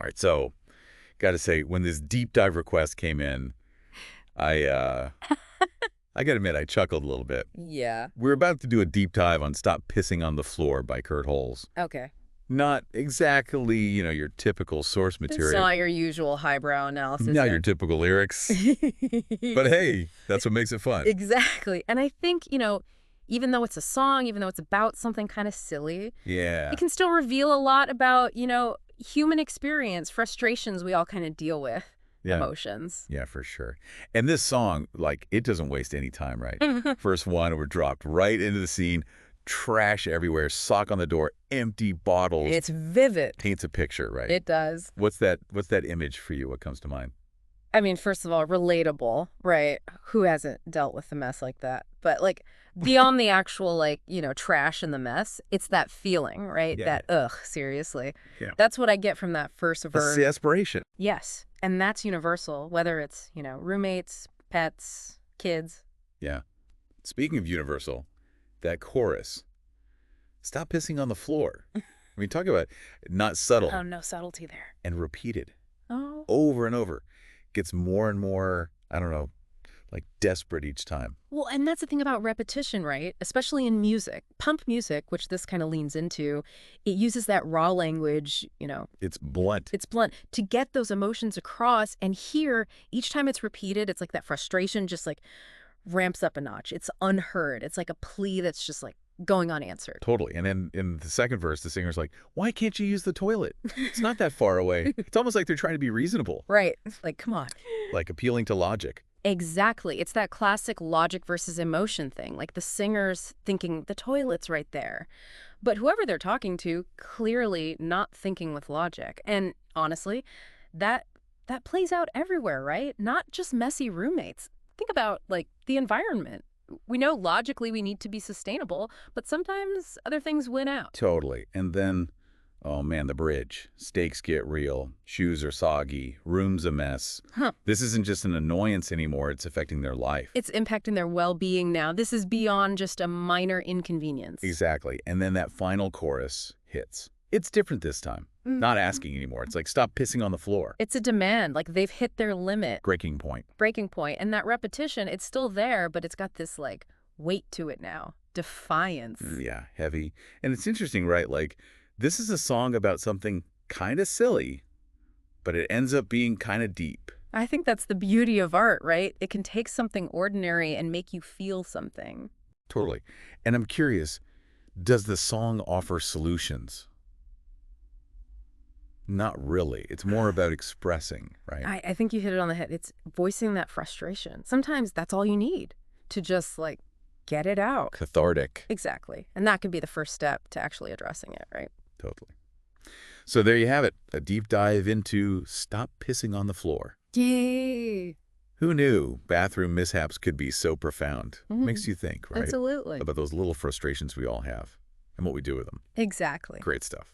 right, so got to say, when this deep dive request came in, I I got to admit, I chuckled a little bit. Yeah. We're about to do a deep dive on Stop Pissing on the Floor by Kurt Holes. Okay. Not exactly, your typical source It's material. not your usual highbrow analysis. Not Yeah. your typical lyrics. But hey, that's what makes it fun. Exactly. And I think, even though it's a song, even though it's about something kind of silly, Yeah. it can still reveal a lot about, human experience, frustrations we all kind of deal with, Yeah. emotions. Yeah, for sure. And this song, it doesn't waste any time, right? First one, we're dropped right into the scene. Trash everywhere, sock on the door, empty bottles. It's vivid. Paints a picture, right? It does. What's that image for you? What comes to mind? I mean, first of all, relatable, right? Who hasn't dealt with a mess like that? But beyond the actual trash and the mess, it's that feeling, right? Yeah. That ugh, seriously. Yeah. That's what I get from that first verse. That's the desperation. Yes, and that's universal, whether it's, roommates, pets, kids. Yeah. Speaking of universal, that chorus, stop pissing on the floor. I mean, talk about not subtle. Oh, no subtlety there. And repeated. Oh. Over and over. Gets more and more, I don't know, desperate each time. Well, and that's the thing about repetition, right? Especially in music. Pump music, which this kind of leans into, it uses that raw language, It's blunt. It's blunt to get those emotions across. And here, each time it's repeated, it's like that frustration just ramps up a notch. It's unheard. It's like a plea that's just going unanswered. Totally. And then in the second verse, the singer's like, why can't you use the toilet? It's not that far away. It's almost like they're trying to be reasonable. Right. Come on. Appealing to logic. Exactly. It's that classic logic versus emotion thing. The singer's thinking the toilet's right there. But whoever they're talking to, clearly not thinking with logic. And honestly, that plays out everywhere, right? Not just messy roommates. Think about, the environment. We know logically we need to be sustainable, but sometimes other things win out. Totally. And then, oh man, the bridge. Stakes get real. Shoes are soggy. Room's a mess. Huh. This isn't just an annoyance anymore. It's affecting their life. It's impacting their well-being now. This is beyond just a minor inconvenience. Exactly. And then that final chorus hits. It's different this time. Not asking anymore. It's stop pissing on the floor. It's a demand. They've hit their limit. Breaking point. Breaking point. And that repetition, it's still there, but it's got this, weight to it now. Defiance. Yeah, heavy. And it's interesting, right? This is a song about something kind of silly, but it ends up being kind of deep. I think that's the beauty of art, right? It can take something ordinary and make you feel something. Totally. And I'm curious, does the song offer solutions? Not really. It's more about expressing, right? I think you hit it on the head. It's voicing that frustration. Sometimes that's all you need to just, get it out. Cathartic. Exactly. And that could be the first step to actually addressing it, right? Totally. So there you have it, a deep dive into Stop Pissing on the Floor. Yay! Who knew bathroom mishaps could be so profound? Makes you think, right? Absolutely. About those little frustrations we all have and what we do with them. Exactly. Great stuff.